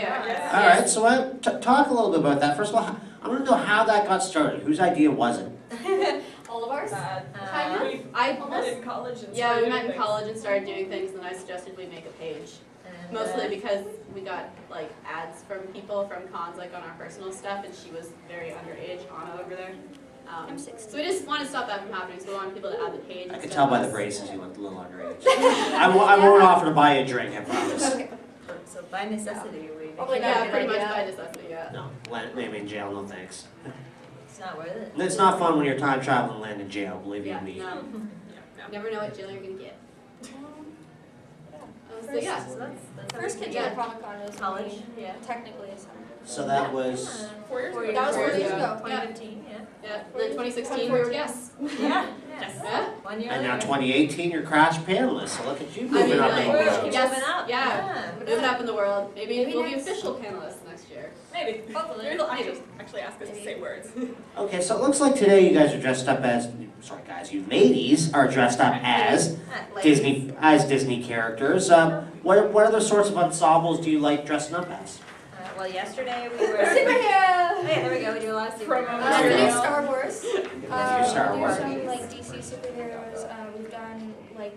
Yeah. All right, so talk a little bit about that. First of all, I want to know how that got started. Whose idea was it? All of ours? Kind of. I Met in college and Yeah, we started met in doing college and started doing things, and then I suggested we make a page. And, Mostly because we got like ads from people from cons, like on our personal stuff, and she was very underage, Anna over there. I'm 16. So we just want to stop that from happening, so we wanted people to add the page. I could instead tell of by the us. braces you looked a little underage. I won't offer to buy you a drink, I promise. Okay. So by necessity, we Probably became yeah, a pretty good much idea. by necessity, yeah. No, land me in jail, no thanks. It's not worth it. It's not fun when you're time traveling and land in jail, believe you Yeah, me. no. Yeah. You never know what jail you're gonna get. So First, yeah. so that's First everything. Kid Comic Con was College, only yeah. technically a summer. So that was, 4 years ago. That was 4 years ago. 2015, yeah. Yeah, then 2016 we were guests. Yeah. Yeah? 1 year and now later. 2018 you're crash panelist, so look at you I moving mean, up like, in the We're world. moving Yes, up. yeah. Moving up in the world. Maybe Maybe we'll be next- official panelists next year. Maybe. Hopefully. Maybe they'll actually ask us to say words. Okay, so it looks like today you guys are dressed up as, sorry guys, you ladies are dressed up as Disney characters. What other sorts of ensembles do you like dressing up as? Well, yesterday we were. Superhero! Oh, yeah, there we go. We do a lot of Promo. superheroes. We do Yeah. Star Wars. Star We Wars. do some like DC superheroes. We've done like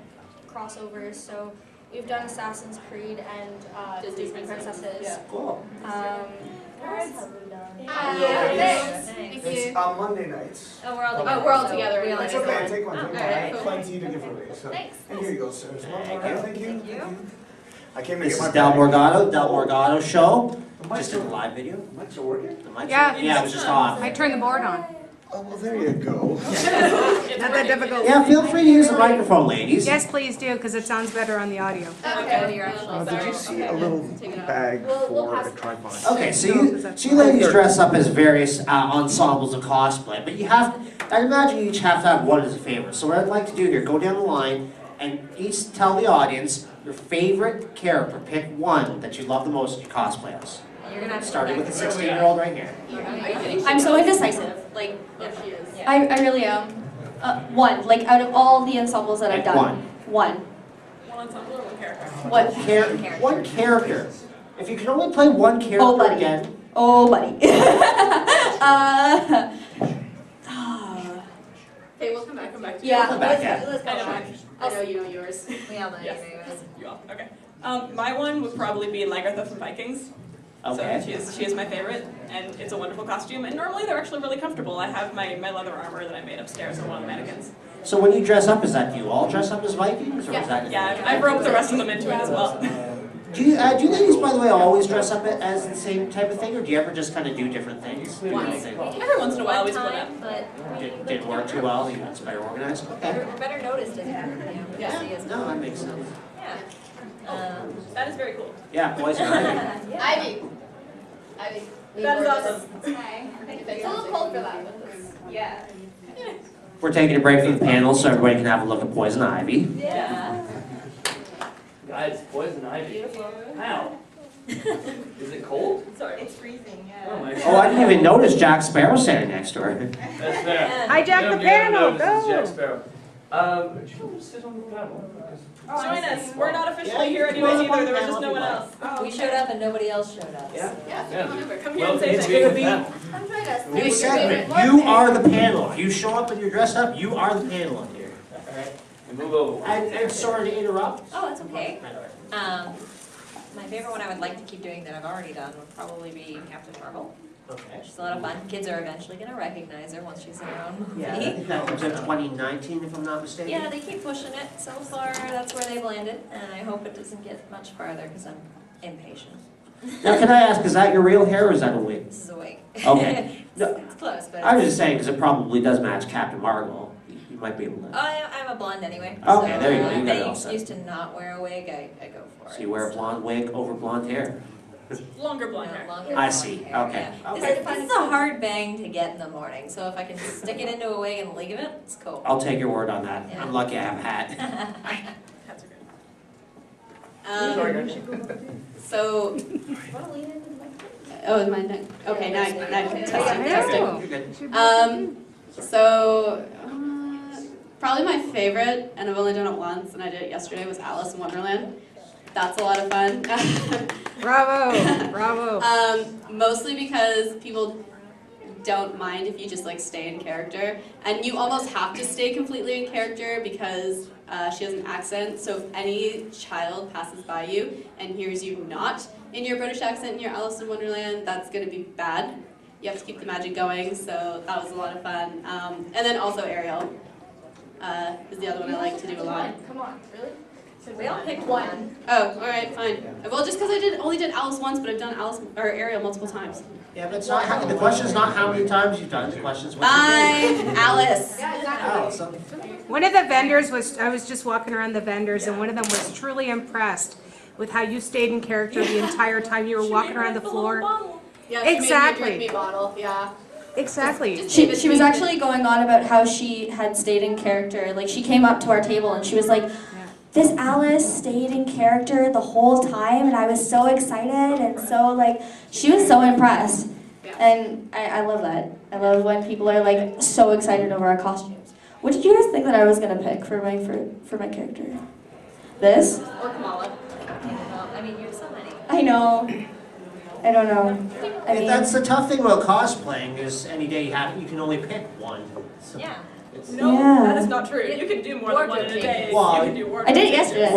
crossovers. So we've done Assassin's Creed and Disney princesses. Yeah. Cool. What else have we done? Thanks. Thank It's you. Monday nights. Oh, we're all Oh, together. we're all so together. we only It's get okay, one. take one, take one. all I right. have plenty to give away, so. Thanks. And here you go, sir. Thank Thank you. you. Thank you. I came to This get my is Del bag. Morgado Show. The mics Just in a are- live video. mics are working? The mics Yeah. yeah, it was just off. I turned the board on. Oh, well, there you go. Not that difficult. Yeah, feel free to use the microphone, ladies. Yes, please do, because it sounds better on the audio. Okay. You're actually Did you see a Okay. little Take it out. bag We'll for pass a it. tripod? Okay, so you ladies dress up as various ensembles of cosplay, but you have, I imagine you each have to have one as a favorite. So what I'd like to do here, go down the line and each tell the audience your favorite character. Pick one that you love the most that you cosplay as. You're gonna have to Starting with the go back. 16-year-old right here. Are you kidding? I'm so indecisive. Like, Yeah, she is. Yeah. I really am. One. Like, out of all the ensembles that I've Pick done. one. One. One ensemble or one character? What? One character. If you can only play one character Oh, buddy. again, Oh, buddy. Okay, we'll come back. Yeah. come back at. Let's go I know back. mine. I know you know yours. We all know you Yes. anyways. You all. Okay. My one would probably be Lagartha from Vikings. Okay. So she is my favorite, and it's a wonderful costume. And normally they're actually really comfortable. I have my leather armor that I made upstairs on one of the mannequins. So when you dress up, is that you all dress up as Vikings, or is that? Yeah, I've roped the rest of them into it as well. Do you ladies, by the way, always dress up as the same type of thing, or do you ever just kind of do different things? Do Once. different things? Every once in a while One we split up. time, but Didn't work too well, you know, it's better organized? Okay. we're better noticed as Yeah. see us. No, that makes sense. Yeah. That is very cool. Yeah, boys and Ivy. Yeah. Ivy. Ivy. That is awesome. It's a little cold for that. Yeah. We're taking a break from the panel so everybody can have a look at Poison Ivy. Yeah. Guys, poison ivy. Beautiful. How? Is it cold? Sorry. It's freezing, Oh my yeah. Oh, I didn't even notice Jack Sparrow standing next to her. That's fair. Hijack the You panel, haven't noticed it's Jack go! Sparrow. Would you come sit on the panel? Join us. We're not officially Yeah, here you can anyways go up either. There was on just no one panel else. We showed up and nobody else showed up. Yeah. Yeah, Yeah. come over. Come here Well, and say it's thank gonna you. be. Come join us. New segment, you are the panel. If you show up and you're dressed up, you are the panel up here. Alright. And move over. And sorry to interrupt. Oh, it's okay. Alright. My favorite one I would like to keep doing that I've already done would probably be Captain Marvel. Okay. She's a lot of fun. Kids are eventually going to recognize her once she's in her own movie. Yeah, I think that was in 2019, if I'm not mistaken. Yeah, they keep pushing it. So far, that's where they've landed, and I hope it doesn't get much farther because I'm impatient. Now, can I ask, is that your real hair or is that a wig? This is a wig. Okay. it's, No. it's close, but I was just saying, because it probably does match Captain Marvel. You might be able to. I'm a blonde anyway. Okay, so, there you go. You got it all I set. used to not wear a wig. I go for it. So you wear a blonde wig over blonde hair. Longer blonde No, hair. longer I blonde see. hair, Okay. yeah. Okay. This is a hard bang to get in the morning, so if I can stick it into a wig and leave it, it's cool. I'll take your word on that. Yeah. I'm lucky I have a hat. Hats are good. Um, so, oh, is mine done? Okay, now testing. You're good. So, probably my favorite, and I've only done it once, and I did it yesterday, was Alice in Wonderland. That's a lot of fun. Bravo, bravo. Mostly because people don't mind if you just like stay in character, and you almost have to stay completely in character because she has an accent. So if any child passes by you and hears you not in your British accent in your Alice in Wonderland, that's gonna be bad. You have to keep the magic going. So that was a lot of fun. And then also Ariel is the other one I like to do a lot. Come on, really? We all picked one. Oh, all right, fine. Well, just because I only did Alice once, but I've done Alice or Ariel multiple times. Yeah, but it's not how, the question is not how many times you've done it. The question is what's your favorite. Fine, Alice. Yeah, exactly. Oh, so One of the vendors I was just walking around the vendors, and one of them was truly impressed with how you stayed in character the entire time you were walking around the floor. Yeah, she Exactly. made me a drink me bottle. Yeah. Exactly. She was actually going on about how she had stayed in character. Like, she came up to our table and she was like, this Alice stayed in character the whole time, and I was so excited, and so, like, she was so impressed. Yeah. And I love that. I love when people are, like, so excited over our costumes. What did you guys think that I was going to pick for my character? This? Or Kamala. Well, I mean, you have so many. I know. I don't know. I mean, that's the tough thing about cosplaying is any day you can only pick one. So yeah. it's, No, Yeah. that is not true. You can do more than one in a day. Well, You can do I did it yesterday.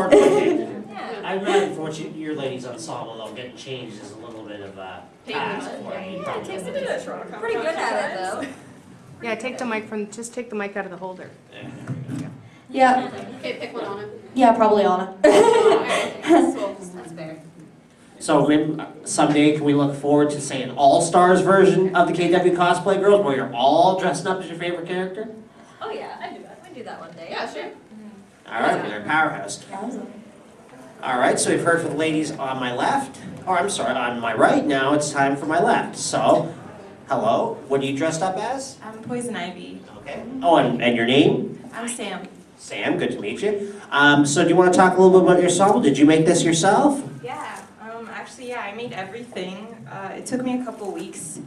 Yeah. I imagine for what your ladies ensemble, though, getting changed is a little bit of a task for you. Yeah, it takes a bit of Toronto Pretty good at it, though. Yeah, take the mic out of the holder. Yeah. Okay, pick one on it. Yeah, probably Anna. Alright, cool. That's fair. So maybe someday can we look forward to, say, an all-stars version of the KW Cosplay Girls where you're all dressed up as your favorite character? Oh yeah, I do that. I do that one day. Yeah, sure. All right, we're in Powerhouse. Awesome. All right, so we've heard from the ladies on my left, or I'm sorry, on my right. Now it's time for my left. So, hello, what are you dressed up as? I'm Poison Ivy. Okay. Oh, and your name? I'm Sam. Sam, good to meet you. So do you want to talk a little bit about your ensemble? Did you make this yourself? Yeah, actually, yeah, I made everything. It took me a couple weeks,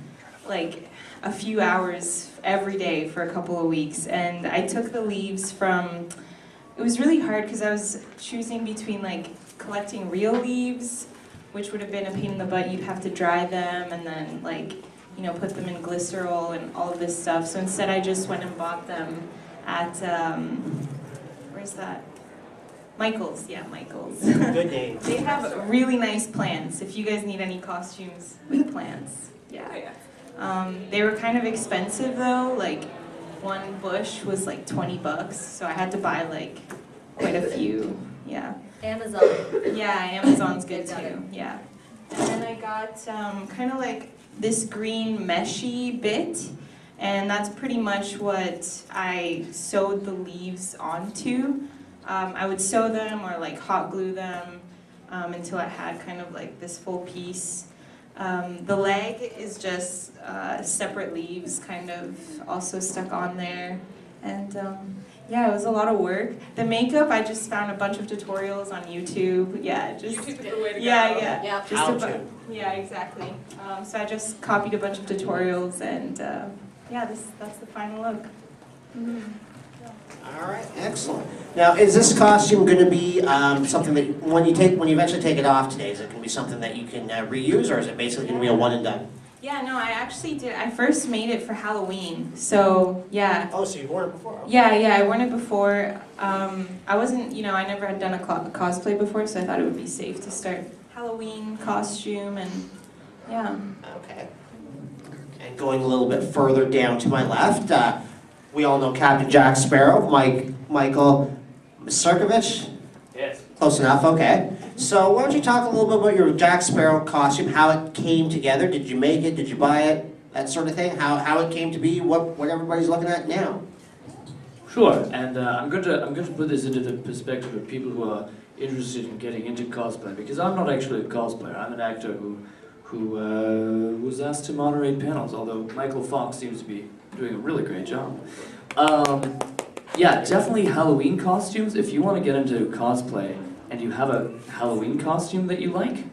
like a few hours every day for a couple of weeks. And I took the leaves from, it was really hard because I was choosing between like collecting real leaves, which would have been a pain in the butt. You'd have to dry them and then like, you know, put them in glycerol and all of this stuff. So instead I just went and bought them at, where's that? Michael's, yeah, Michael's. Good name. They have really nice plants if you guys need any costumes with plants. Yeah. They were kind of expensive though, like one bush was like $20, so I had to buy like quite a few, yeah. Amazon. Yeah, Amazon's good Got it. too, yeah. And then I got kind of like this green meshy bit, and that's pretty much what I sewed the leaves onto. I would sew them or like hot glue them until I had kind of like this full piece. The leg is just separate leaves kind of also stuck on there. And yeah, it was a lot of work. The makeup, I just found a bunch of tutorials on YouTube. Yeah, just YouTube is the way to go. yeah. Yeah. Just How a to. yeah, exactly. So I just copied a bunch of tutorials, and yeah, that's the final look. All right, excellent. Now, is this costume going to be something that when you eventually take it off today, is it going to be something that you can reuse, or is it basically going to be a one and done? Yeah, no, I actually did. I first made it for Halloween, so yeah. Oh, so you've worn it before? Okay. Yeah, I worn it before. I wasn't, you know, I never had done a cosplay before, so I thought it would be safe to start Halloween costume, and yeah. Okay. And going a little bit further down to my left, we all know Captain Jack Sparrow, Michael Sirkovich. Yes. Close enough, okay. So why don't you talk a little bit about your Jack Sparrow costume, how it came together, did you make it, did you buy it, that sort of thing, how it came to be, what everybody's looking at now. Sure, and I'm going to put this into the perspective of people who are interested in getting into cosplay, because I'm not actually a cosplayer. I'm an actor who was asked to moderate panels, although Michael Fox seems to be doing a really great job. Yeah, definitely Halloween costumes. If you want to get into cosplay and you have a Halloween costume that you like,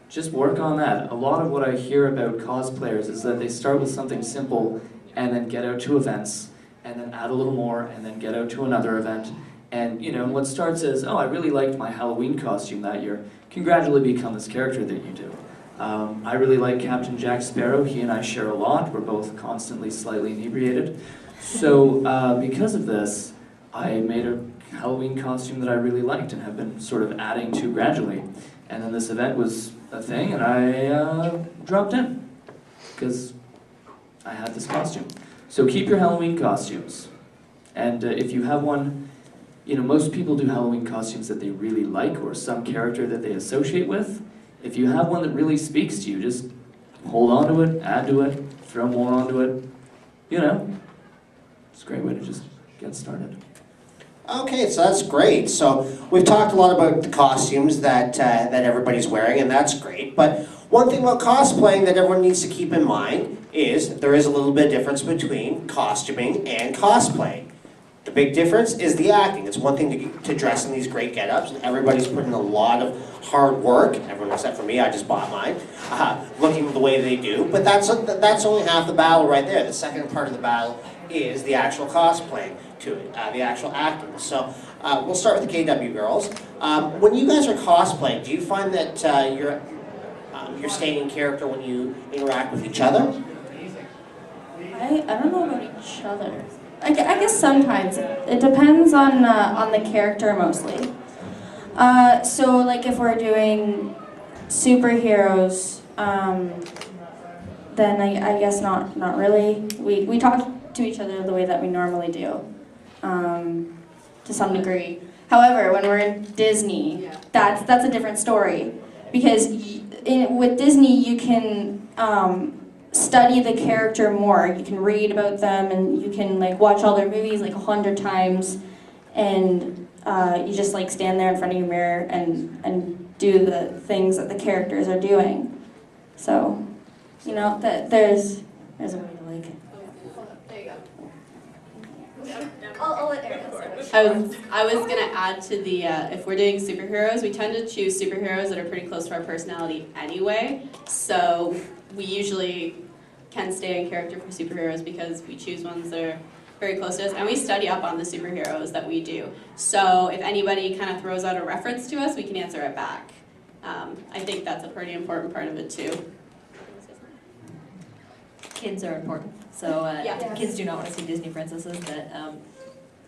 just work on that. A lot of what I hear about cosplayers is that they start with something simple and then get out to events and then add a little more and then get out to another event. And you know, what starts as, oh, I really liked my Halloween costume that year, can gradually become this character that you do. I really like Captain Jack Sparrow. He and I share a lot. We're both constantly slightly inebriated. So because of this, I made a Halloween costume that I really liked and have been sort of adding to gradually. And then this event was a thing, and I dropped in because I had this costume. So keep your Halloween costumes. And if you have one, you know, most people do Halloween costumes that they really like or some character that they associate with. If you have one that really speaks to you, just hold on to it, add to it, throw more onto it. You know, it's a great way to just get started. Okay, so that's great. So we've talked a lot about the costumes that everybody's wearing, and that's great. But one thing about cosplaying that everyone needs to keep in mind is there is a little bit of difference between costuming and cosplay. The big difference is the acting. It's one thing to dress in these great get-ups, and everybody's put in a lot of hard work. Everyone except for me, I just bought mine, looking the way they do. But that's only half the battle right there. The second part of the battle is the actual cosplay to it, the actual acting. So we'll start with the KW girls. When you guys are cosplaying, do you find that you're staying in character when you interact with each other? I don't know about each other. I guess sometimes. It depends on the character mostly. So like if we're doing superheroes, then I guess not really. We talk to each other the way that we normally do, to some degree. However, when we're in Disney, that's a different story, because with Disney you can study the character more. You can read about them, and you can like watch all their movies like 100 times, and you just like stand there in front of your mirror and do the things that the characters are doing. So, you know, that there's a way to like. There you go. I'll let Erica say. I was gonna add to the if we're doing superheroes, we tend to choose superheroes that are pretty close to our personality anyway. So we usually can stay in character for superheroes because we choose ones that are very close to us, and we study up on the superheroes that we do. So if anybody kind of throws out a reference to us, we can answer it back. I think that's a pretty important part of it too. Kids are important. So Yeah. kids do not want to see Disney princesses that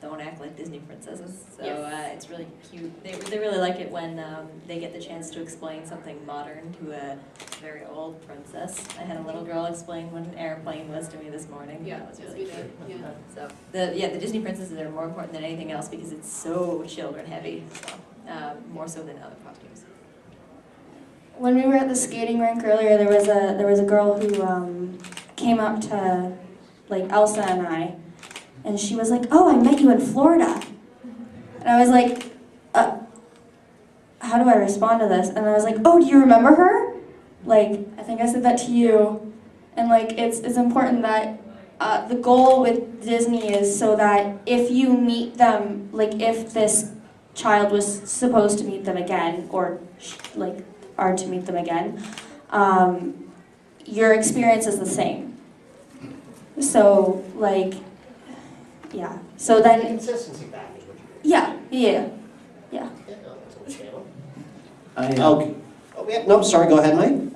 don't act like Disney princesses. So it's really cute. They really like it when they get the chance to explain something modern to a very old princess. I had a little girl explain what an airplane was to me this morning. Yeah, That was yes, really we cute. did. Yeah. So the Disney princesses are more important than anything else because it's so children heavy. So more so than other costumes. When we were at the skating rink earlier, there was a girl who came up to like Elsa and I, and she was like, "Oh, I met you in Florida," and I was like, "How do I respond to this?" And I was like, "Oh, do you remember her? Like, I think I said that to you," and like it's important that the goal with Disney is so that if you meet them, like if this child was supposed to meet them again, or like are to meet them again, your experience is the same. So, like, yeah. So then, Consistency back is what you yeah. Yeah, no, that's understandable. I, Okay. Oh, yeah, no, sorry, go ahead, Mike.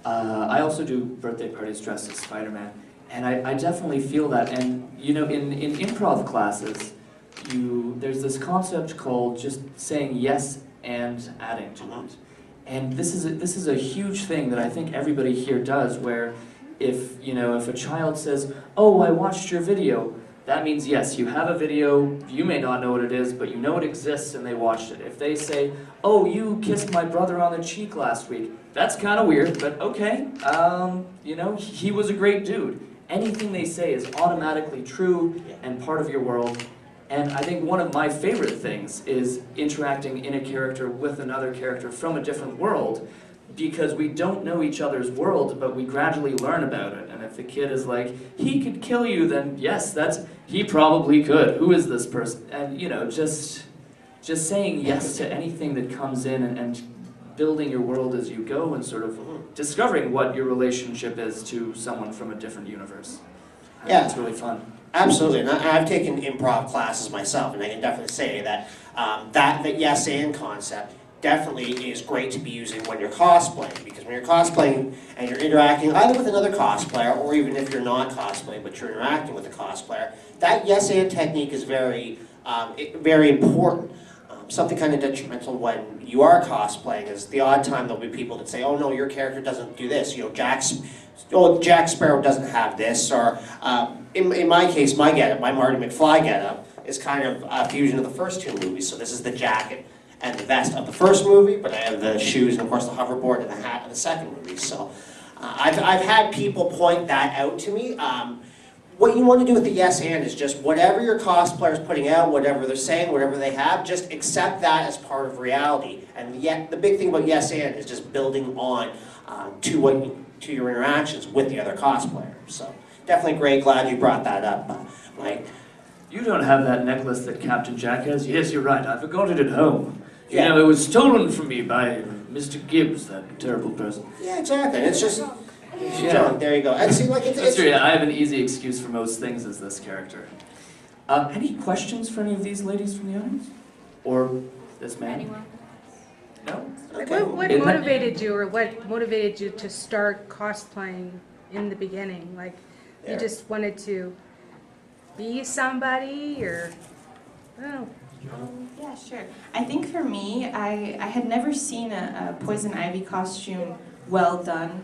I also do birthday parties dressed as Spider-Man, and I definitely feel that. And you know, in improv classes, there's this concept called just saying yes and adding to it. And this is a huge thing that I think everybody here does, where if a child says, "Oh, I watched your video," that means yes, you have a video, you may not know what it is, but you know it exists and they watched it. If they say, "Oh, you kissed my brother on the cheek last week," that's kind of weird, but okay, he was a great dude. Anything they say is automatically true and part of your world. And I think one of my favorite things is interacting in a character with another character from a different world, because we don't know each other's worlds, but we gradually learn about it. And if the kid is like, "He could kill you," then yes, he probably could. Who is this person? And just saying yes to anything that comes in and building your world as you go and sort of discovering what your relationship is to someone from a different universe. I think it's really fun. Absolutely, and I've taken improv classes myself, and I can definitely say that that yes and concept definitely is great to be using when you're cosplaying, because when you're cosplaying and you're interacting either with another cosplayer, or even if you're not cosplaying but you're interacting with a cosplayer, that yes and technique is very important. Something kind of detrimental when you are cosplaying is the odd time there'll be people that say, oh no, your character doesn't do this, you know, Jack Sparrow doesn't have this, or in my case, my getup, my Marty McFly getup, is kind of a fusion of the first two movies. So this is the jacket and the vest of the first movie, but I have the shoes and of course the hoverboard and the hat in the second movie. So I've had people point that out to me. What you want to do with the yes and is just whatever your cosplayer is putting out, whatever they're saying, whatever they have, just accept that as part of reality. And yet the big thing about yes and is just building on to your interactions with the other cosplayer. So definitely great, glad you brought that up, Mike. You don't have that necklace that Captain Jack has? Yes, you're right. I forgot it at home. You Yeah. know, it was stolen from me by Mr. Gibbs, that terrible person. Yeah, exactly. It's just, Yeah. there you go. And see, like, That's true, yeah, I have an easy excuse for most things as this character. Any questions for any of these ladies from the audience? Or this man? Anyone? No? Okay. What In that- motivated you, or what motivated you to start cosplaying in the beginning? Like, you Yeah. just wanted to be somebody, or, oh, Yeah, sure. I think for me, I had never seen a Poison Ivy costume well done.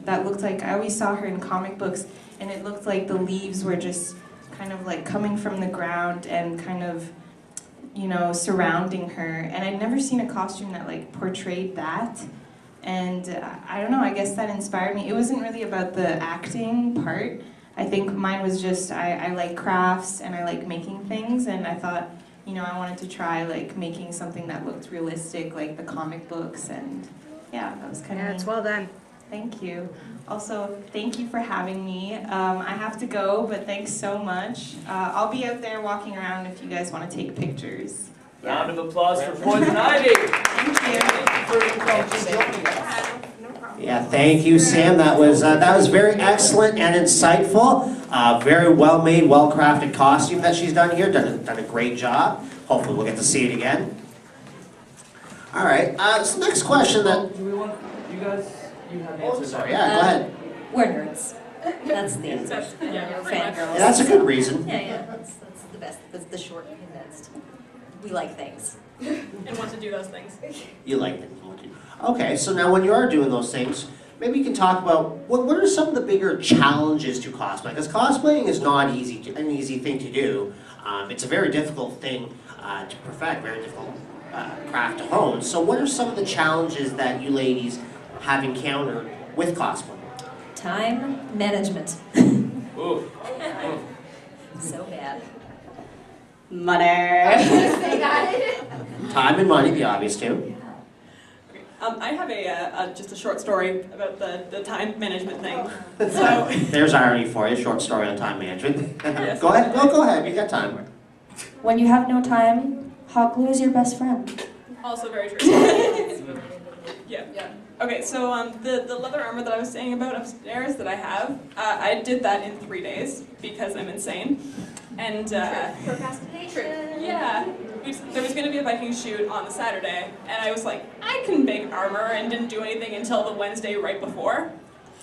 That looked like, I always saw her in comic books, and it looked like the leaves were just kind of like coming from the ground and kind of, you know, surrounding her. And I'd never seen a costume that like portrayed that. And I don't know, I guess that inspired me. It wasn't really about the acting part. I think mine was just, I like crafts and I like making things, and I thought, you know, I wanted to try like making something that looked realistic, like the comic books, and yeah, that was kind yeah, of it's well done. Thank you. Also, thank you for having me. I have to go, but thanks so much. I'll be out there walking around if you guys want to take pictures. Round of applause for Poison Ivy! Yeah, thank you, Sam. That was very excellent and insightful. Very well made, well crafted costume that she's done here. Done a great job. Hopefully, we'll get to see it again. All right. So next question that. Do we want, you guys, you have Oh, answers. sorry. Yeah, go ahead. We're nerds. That's the answer. That's, yeah, pretty much. Fangirls. Yeah, that's a good reason. Yeah, that's the best. That's the short and condensed. We like things. And want to do those things. You like them. Okay, so now when you are doing those things, maybe you can talk about what are some of the bigger challenges to cosplay? Because cosplaying is not an easy thing to do. It's a very difficult thing to perfect, very difficult craft to hone. So what are some of the challenges that you ladies have encountered with cosplay? Time management. Ooh. So bad. Money. Time and money, the obvious two. I have just a short story about the time management thing. So, There's irony for you, short story on time management. Yes. Go ahead, go ahead, you got time. When you have no time, hot glue is your best friend. also very true. Yeah. Okay, so the leather armor that I was saying about upstairs that I have, I did that in 3 days because I'm insane. And Procrastination. yeah, there was going to be a Viking shoot on the Saturday, and I was like, I can make armor, and didn't do anything until the Wednesday right before.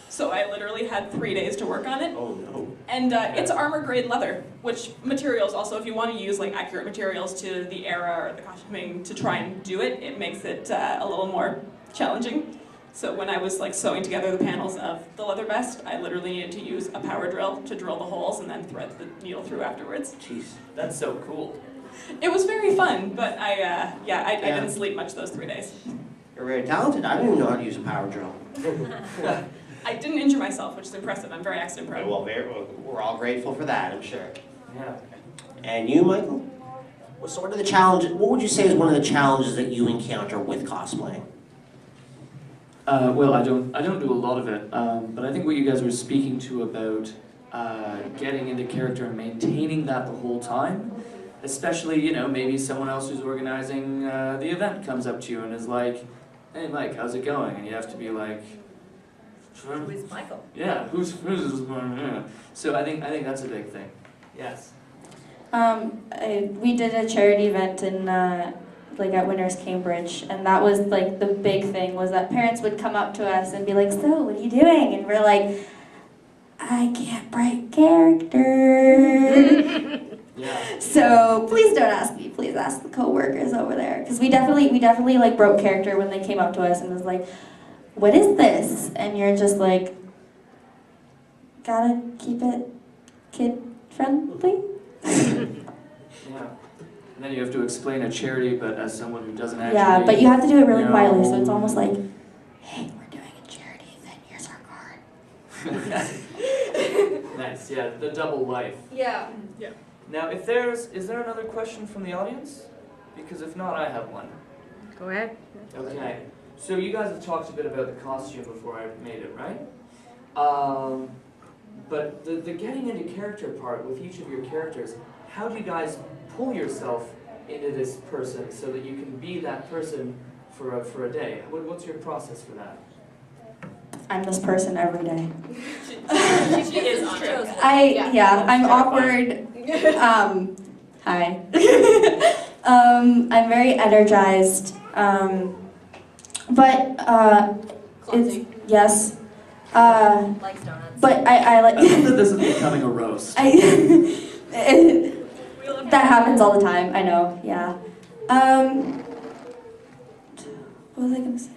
So I literally had 3 days to work on it. Oh no. And it's armor grade leather, which materials also, if you want to use like accurate materials to the era or the costuming to try and do it, it makes it a little more challenging. So when I was like sewing together the panels of the leather vest, I literally needed to use a power drill to drill the holes and then thread the needle through afterwards. Jeez. That's so cool. It was very fun, but I didn't sleep much those 3 days. You're very talented. I don't even know how to use a power drill. I didn't injure myself, which is impressive. I'm very accident prone. Well, we're all grateful for that, I'm sure. Yeah. And you, Michael? Well, so what are the challenges? What would you say is one of the challenges that you encounter with cosplaying? Well, I don't do a lot of it, but I think what you guys were speaking to about getting into character and maintaining that the whole time, especially, you know, maybe someone else who's organizing the event comes up to you and is like, hey Mike, how's it going? And you have to be like, Who is Michael? yeah, who's this one? Yeah. So I think that's a big thing. Yes. We did a charity event in like at Winners Cambridge, and that was like the big thing, was that parents would come up to us and be like, so what are you doing? And we're like, I can't write character. Yeah. So please don't ask me, please ask the co-workers over there. Because we definitely like broke character when they came up to us and was like, what is this? And you're just like, gotta keep it kid friendly. Yeah. And then you have to explain a charity, but as someone who doesn't actually. Yeah, but you have to do it really know. quietly, so it's almost like, hey, we're doing a charity, then here's our card. Nice. Yeah. The double life. Yeah. Now, is there another question from the audience? Because if not, I have one. Go ahead. Okay. So you guys have talked a bit about the costume before I made it, right? But the getting into character part with each of your characters, how do you guys pull yourself into this person so that you can be that person for a day? What's your process for that? I'm this person every day. She is on it. I'm awkward. Hi. I'm very energized. But Clumsy. yes. Likes donuts. But I like. I love that this is becoming a roast. That happens all the time. I know. Yeah. What was I gonna say?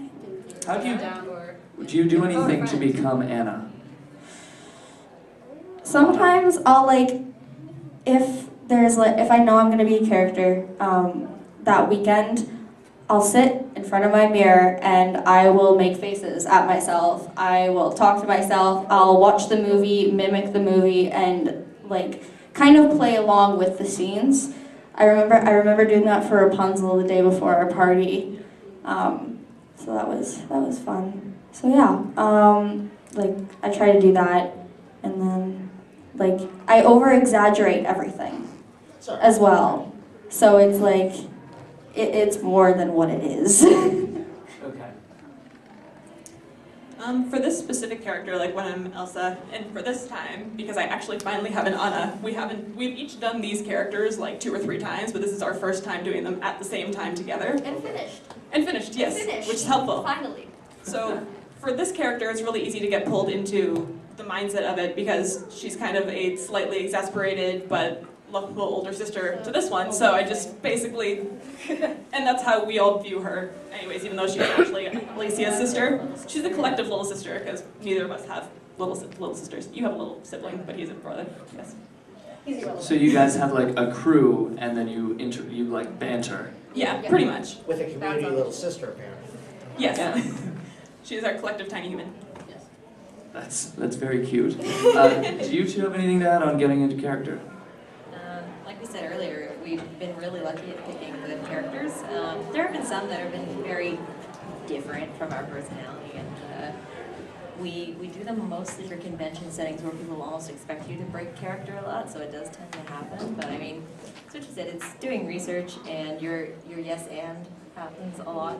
How do you Down or do you do anything to become Anna? Sometimes I'll like, if I know I'm gonna be a character that weekend, I'll sit in front of my mirror and I will make faces at myself. I will talk to myself. I'll watch the movie, mimic the movie, and like kind of play along with the scenes. I remember doing that for Rapunzel the day before our party. So that was fun. So yeah, like I try to do that, and then like I over exaggerate everything as well. So it's like it's more than what it is. Okay. For this specific character, like when I'm Elsa, and for this time, because I actually finally have an Anna, we've each done these characters like 2 or 3 times, but this is our first time doing them at the same time together. And finished. And finished, yes, Finished. which is helpful. Finally. So for this character, it's really easy to get pulled into the mindset of it because she's kind of a slightly exasperated but lovable older sister to this one. So I just basically, and that's how we all view her anyways, even though she's actually Alicia's sister. She's a collective little sister because neither of us have little sisters. You have a little sibling, but he's a brother, yes. So you guys have like a crew, and then you like banter. Yeah, pretty much. With a community little sister, apparently. Yes. She is our collective tiny human. That's very cute. Do you two have anything to add on getting into character? Like we said earlier, we've been really lucky at picking good characters. There have been some that have been very different from our personality, and we do them mostly for convention settings where people almost expect you to break character a lot, so it does tend to happen. But I mean, as what you said, it's doing research, and your yes and happens a lot.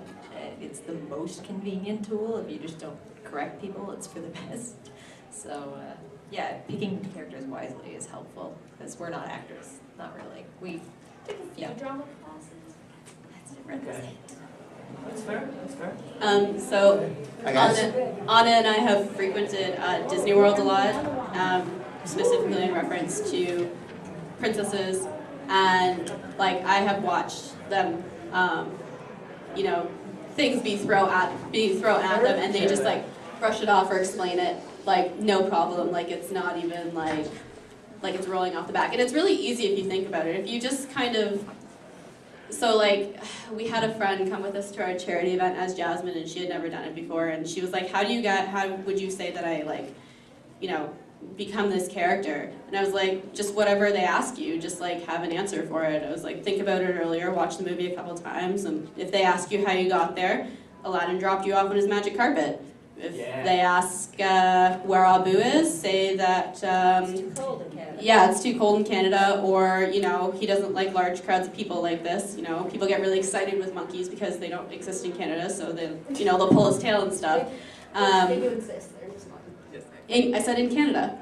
It's the most convenient tool. If you just don't correct people, it's for the best. So yeah, picking characters wisely is helpful because we're not actors, not really. We Took a few drama classes. that's different. Okay. That's fair. That's fair. So Hi, guys. Anna and I have frequented Disney World a lot, specifically in reference to princesses, and like I have watched them, things being thrown at them, and they just like brush it off or explain it like no problem, like it's not even like it's rolling off the back. And it's really easy if you think about it. If you just kind of, so like we had a friend come with us to our charity event as Jasmine, and she had never done it before, and she was like, how would you say that I like, become this character? And I was like, just whatever they ask you, just like have an answer for it. I was like, think about it earlier, watch the movie a couple times, and if they ask you how you got there, Aladdin dropped you off on his magic carpet. If they ask where Abu is, say that It's too cold in Canada. yeah, it's too cold in Canada, or he doesn't like large crowds of people like this. People get really excited with monkeys because they don't exist in Canada, so they'll pull his tail and stuff. They do exist. They're just not. I said in Canada.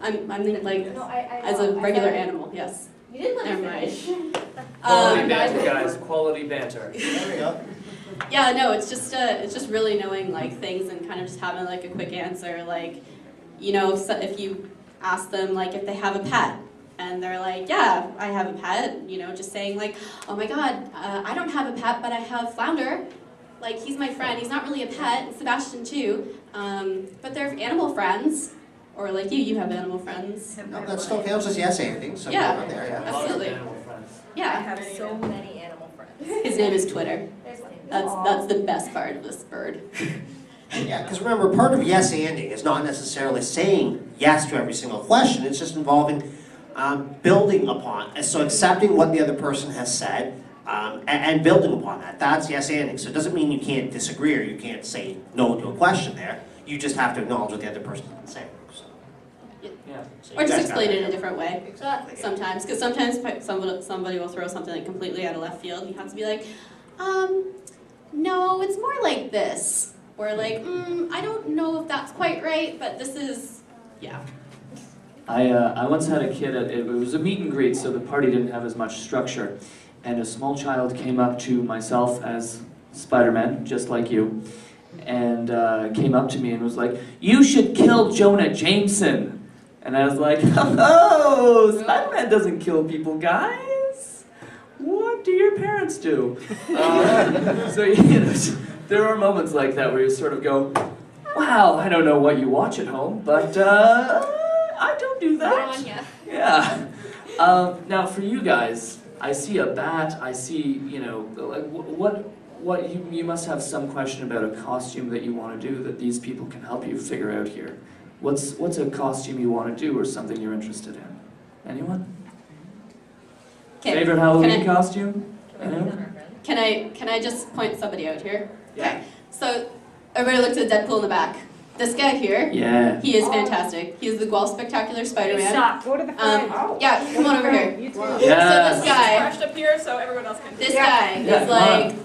I'm thinking like No, I as know. a regular I thought- animal. Yes. You didn't let me Never mind. finish. Quality banter, guys. Quality banter. There we go. Yeah, no, it's just really knowing like things and kind of just having like a quick answer. Like, you know, if you ask them like if they have a pet, and they're like, yeah, I have a pet. You know, just saying like, oh my God, I don't have a pet, but I have Flounder. Like, he's my friend. He's not really a pet. And Sebastian too. But they're animal friends. Or like you have animal friends. No, that still counts as yes anding. So Yeah. go on there, yeah. Absolutely. Animal friends. I Yeah. have so many animal friends. His name is Twitter. That's the best part of this bird. Yeah, because remember, part of yes anding is not necessarily saying yes to every single question. It's just involving building upon. So accepting what the other person has said and building upon that. That's yes anding. So it doesn't mean you can't disagree or you can't say no to a question there. You just have to acknowledge what the other person has saying. So, Yeah. so Or you just guys explain got it in that. a different way. Exactly. Sometimes, because sometimes somebody will throw something like completely out of left field. And you have to be like, no, it's more like this. Or like, I don't know if that's quite right, but this is, yeah. I once had a kid it was a meet and greet, so the party didn't have as much structure. And a small child came up to myself as Spider-Man, just like you, and came up to me and was like, "You should kill Jonah Jameson." And I was like, "Oh, Spider-Man doesn't kill people, guys. What do your parents do?" So you know, there are moments like that where you sort of go, "Wow, I don't know what you watch at home, but I don't do that." Yeah. Now for you guys, I see a bat. I see, you know, like what you must have some question about a costume that you want to do that these people can help you figure out here. What's a costume you want to do or something you're interested in? Anyone? Okay. Favorite Halloween costume? Anyone? Can I just point somebody out here? Yeah. So everybody looks at Deadpool in the back. This guy here, Yeah. he is fantastic. He is the Guelph Spectacular Spider-Man. Go to the front. Yeah, come on over here. You too. Yes. So this guy, Crushed up here so everyone else can. this Yeah. guy Yeah, is come on. like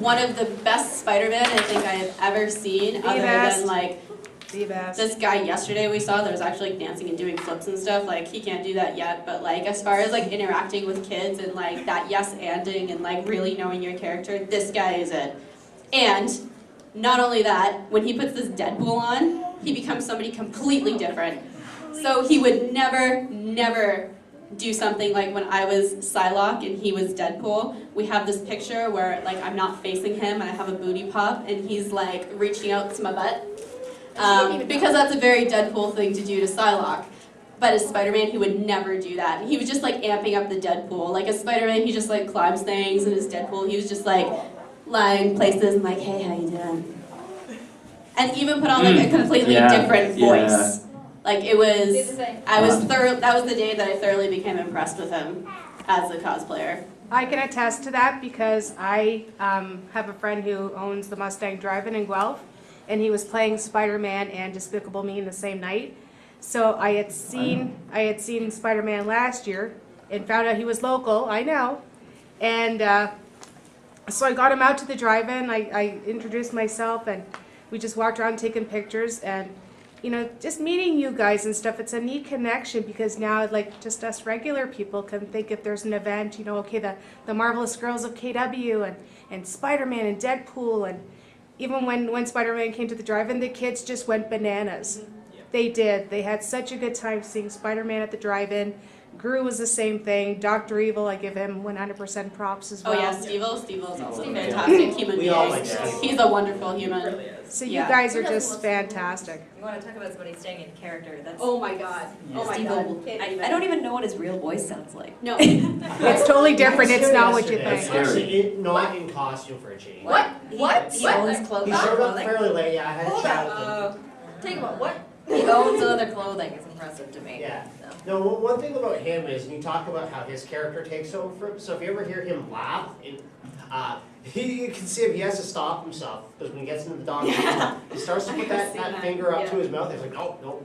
one of the best Spider-Man I think I have ever seen. Other best. than like The best. this guy yesterday we saw that was actually like dancing and doing flips and stuff. Like he can't do that yet, but like as far as like interacting with kids and like that yes anding and like really knowing your character, this guy is it. And not only that, when he puts this Deadpool on, he becomes somebody completely different. So he would never do something like when I was Psylocke and he was Deadpool. We have this picture where like I'm not facing him and I have a booty pop and he's like reaching out to my butt. Because that's a very Deadpool thing to do to Psylocke. But as Spider-Man, he would never do that. And he was just like amping up the Deadpool. Like as Spider-Man, he just like climbs things, and as Deadpool, he was just like lying places and like, hey, how you doing? And even put on like a completely different voice. Yeah. Like it was, Did the same. that was the day that I thoroughly became impressed with him as a cosplayer. I can attest to that because I have a friend who owns the Mustang Drive-In in Guelph, and he was playing Spider-Man and Despicable Me in the same night. So I had seen Spider-Man last year and found out he was local. I know, and so I got him out to the drive-in. I introduced myself, and we just walked around taking pictures, and you know, just meeting you guys and stuff. It's a neat connection because now, like, just us regular people can think if there's an event, you know, okay, the Marvelous Girls of KW and Spider-Man and Deadpool, and even when Spider-Man came to the drive-in, the kids just went bananas. They did. They had such a good time seeing Spider-Man at the drive-in. Gru was the same thing. Dr. Evil, I give him 100% props as Oh well. yeah, Steve-O's also a fantastic human We all being. like Steve. He's a wonderful human. So you Yeah. guys are just fantastic. You want to talk about somebody staying in character? That's Oh my god. Oh my god. I don't even know what his real voice sounds like. No. It's totally different. It's not what you It's think. actually not in costume for a change. What? What? He owns clothing. He showed up fairly late. Yeah, I had a Hold chat on. with him. Take a moment. What? He owns other clothing. It's impressive to me. Yeah. No. No, one thing about him is, and you talk about how his character takes over for him, so if you ever hear him laugh, you can see him, he has to stop himself, because when he gets into the dog, he starts to put that finger up to his mouth, he's like, no.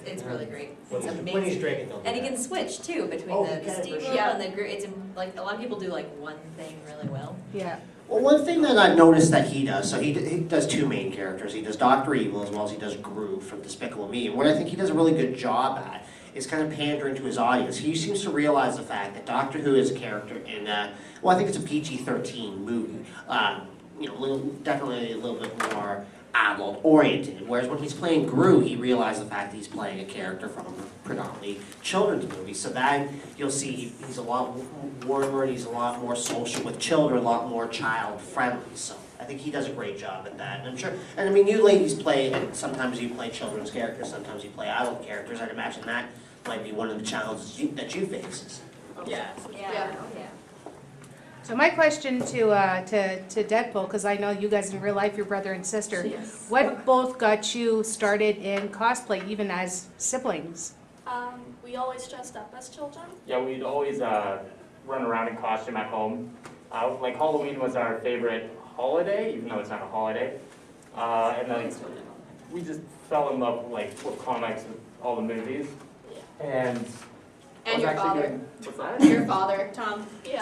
It's really great. When It's he's amazing. drinking, he'll do And he that. can switch too between Oh, the he can, for steam sure. room and the group. It's like a lot of people do like one thing really well. Yeah. Well, one thing that I've noticed that he does, so he does two main characters. He does Dr. Evil as well as he does Gru from Despicable Me. And what I think he does a really good job at is kind of pandering to his audience. He seems to realize the fact that Doctor Who is a character in, well, I think it's a PG-13 movie. Definitely a little bit more adult-oriented. Whereas when he's playing Gru, he realized the fact that he's playing a character from a predominantly children's movie. So that you'll see he's a lot warmer and he's a lot more social with children, a lot more child-friendly. So I think he does a great job at that. And I'm sure, and I mean, you ladies play, and sometimes you play children's characters, sometimes you play adult characters. I'd imagine that might be one of the challenges that you face. Yeah. Yeah. So my question to Deadpool, because I know you guys in real life, your brother and sister, Yes. what both got you started in cosplay, even as siblings? We always dressed up as children. Yeah, we'd always run around in costume at home. Like Halloween was our favorite holiday, even though it's not a holiday. And then we just fell in love with comics and all the movies. And your father. What's that? Your father, Tom. Yeah.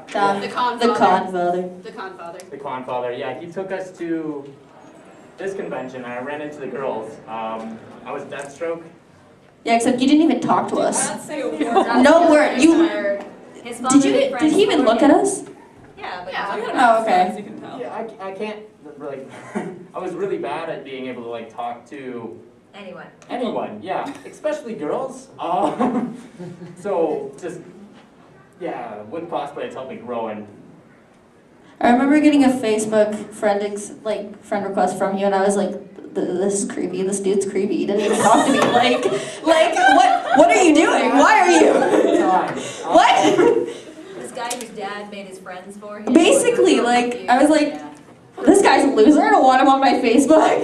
Tom. The con father. The con father. The con father. The con father. Yeah, he took us to this convention and I ran into the girls. I was Deathstroke. Yeah, except you didn't even talk to us. I'd say a word. No word. You His did he even look at us? Yeah, but Oh, As okay. you can tell. Yeah, I can't really. I was really bad at being able to talk to anyone, yeah, especially girls. So just with cosplay, it's helped me grow and. I remember getting a Facebook friend request from you, and I was like, "This is creepy. This dude's creepy. He didn't even talk to me. Like, what are you doing? Why are you? What?" This guy whose dad made his friends for him. Basically, I was like, "This guy's a loser. I don't want him on my Facebook."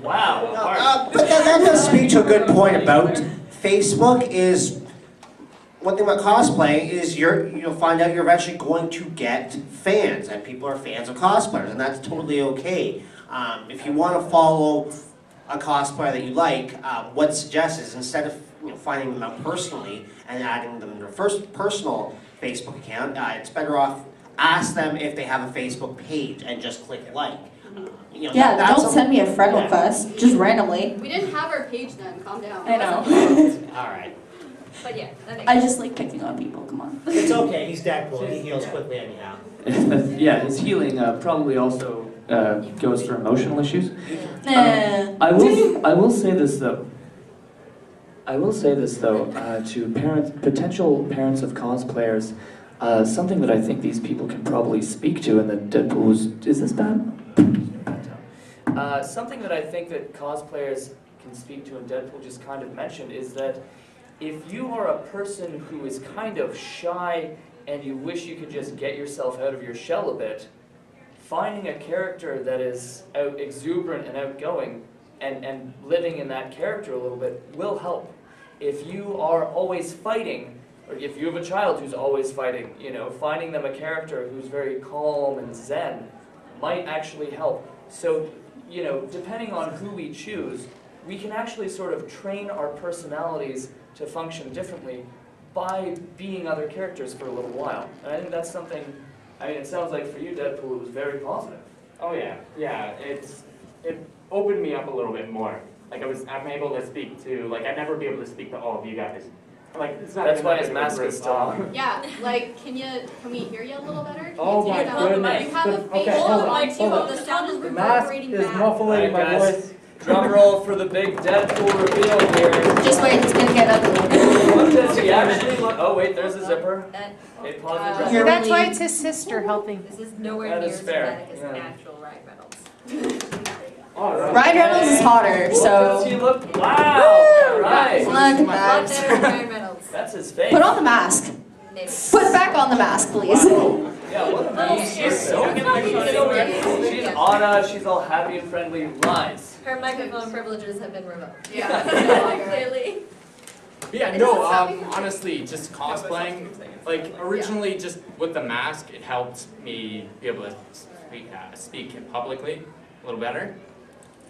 Wow. But that does speak to a good point about Facebook. Is one thing about cosplay is you'll find out you're eventually going to get fans, and people are fans of cosplayers, and that's totally okay. If you want to follow a cosplayer that you like, what's suggested is instead of finding them out personally and adding them to their first personal Facebook account, it's better off ask them if they have a Facebook page and just click like. Yeah, don't send me a friend request just randomly. We didn't have our page then. Calm down. I know. All right. But yeah, that makes I just like picking on people. Come on. It's okay. He's Deadpool. He heals quickly anyhow. Yeah, his healing probably also goes through emotional issues. Nah. I will say this though. To potential parents of cosplayers, something that I think these people can probably speak to, and that Deadpool is this bad? Something that I think that cosplayers can speak to, and Deadpool just kind of mentioned, is that if you are a person who is kind of shy and you wish you could just get yourself out of your shell a bit, finding a character that is exuberant and outgoing and living in that character a little bit will help. If you are always fighting, or if you have a child who's always fighting, finding them a character who's very calm and zen might actually help. So, depending on who we choose, we can actually sort of train our personalities to function differently by being other characters for a little while. And I think that's something, it sounds like for you, Deadpool, it was very positive. Oh yeah. It opened me up a little bit more. I'm able to speak to, I'd never be able to speak to all of you guys. It's not That's even why that his big of a mask group. is still. Yeah, can we hear you a little better? Can Oh you my take it down? goodness. You have a Okay, facial hold on, like hold on. the sound is The mask reverberating is back. muffling my Alright, guys. voice. Drum roll for the big Deadpool reveal here. Just wait, it's gonna get ugly. What does he actually look? Oh wait, there's a zipper. Hey, pause the You're drum. That's why really- it's his sister helping. This is nowhere That near is as fair, dramatic as yeah. natural Ryan Reynolds. All right. Ryan Reynolds is hotter, What does so he look? Wow! Alright. look at Lot that. better than Ryan Reynolds. That's his face. Put on the mask. Maybe. Put back on the mask, please. Yeah, what a mean. She's so She's Anna, she's all happy and friendly. Lies. Her microphone privileges have been revoked. Yeah. Clearly. Yeah, no, honestly, just cosplaying, originally just with the mask, it helped me be able to speak publicly a little better.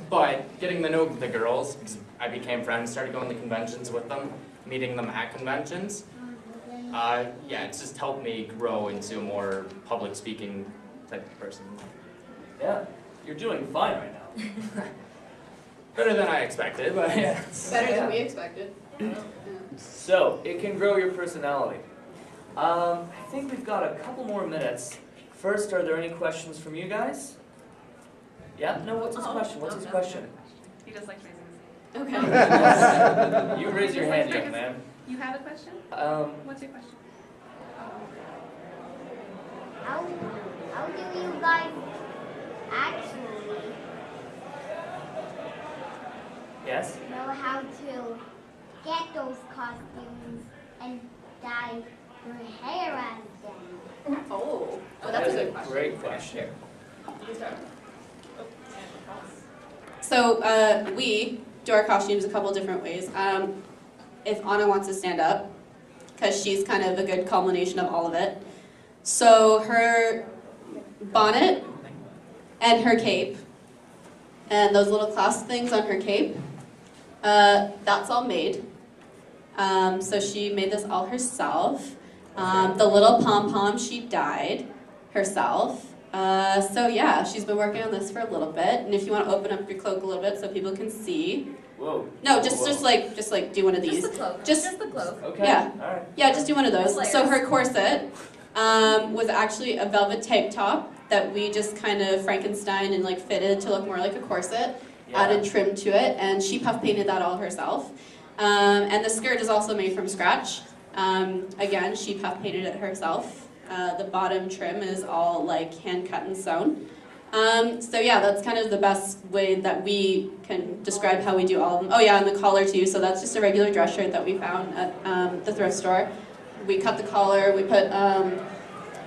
But getting to know the girls, because I became friends, started going to conventions with them, meeting them at conventions. It's just helped me grow into a more public speaking type of person. Yeah, you're doing fine right now. Better than I expected, but yeah. Better than we expected. Yeah. So, it can grow your personality. I think we've got a couple more minutes. First, are there any questions from you guys? Yeah? No, what's his question? What's his question? He just likes raising Okay. You raise your hand, young man. You have a question? What's your question? How do you guys actually Yes? know how to get those costumes and dye your hair as them? Oh, That that's a is good question. great question. You can start. So we do our costumes a couple different ways. If Anna wants to stand up, because she's kind of a good culmination of all of it. So her bonnet and her cape, and those little clasp things on her cape, that's all made. So she made this all herself. The little pom-pom she dyed herself. So yeah, she's been working on this for a little bit. And if you want to open up your cloak a little bit so people can see. Whoa. No, just like do one of these. Just the cloak. Just the cloak. Okay. Yeah. All right. Yeah, just do one of those. Layers. So her corset was actually a velvet tank top that we just kind of Frankenstein and like fitted to look more like a corset. Yeah. Added trim to it, and she puff painted that all herself. And the skirt is also made from scratch. Again, she puff painted it herself. The bottom trim is all like hand cut and sewn. So yeah, that's kind of the best way that we can describe how we do all of them. Oh yeah, and the collar too. So that's just a regular dress shirt that we found at the thrift store. We cut the collar. We put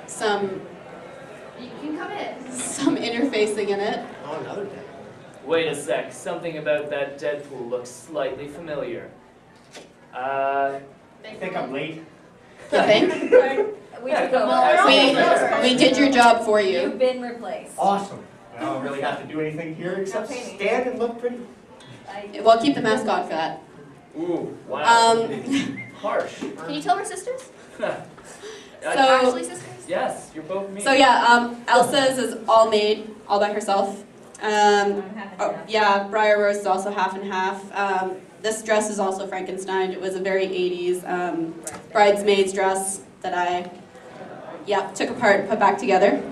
some. You can come in. Some interfacing in it. Oh, another day. Wait a sec. Something about that Deadpool looks slightly familiar. I think I'm late. You think? We took over. We did your job for you. You've been replaced. Awesome. I don't really have to do anything here except painting. stand and look pretty. Well, keep the mask on for that. Ooh, wow. Harsh. Can you tell we're sisters? So- Actually sisters? Yes, you're both me. So yeah, Elsa's is all made, all by herself. Yeah, Briar Rose is also half and half. This dress is also Frankenstein. It was a very 80s bridesmaid's dress that I, took apart and put back together.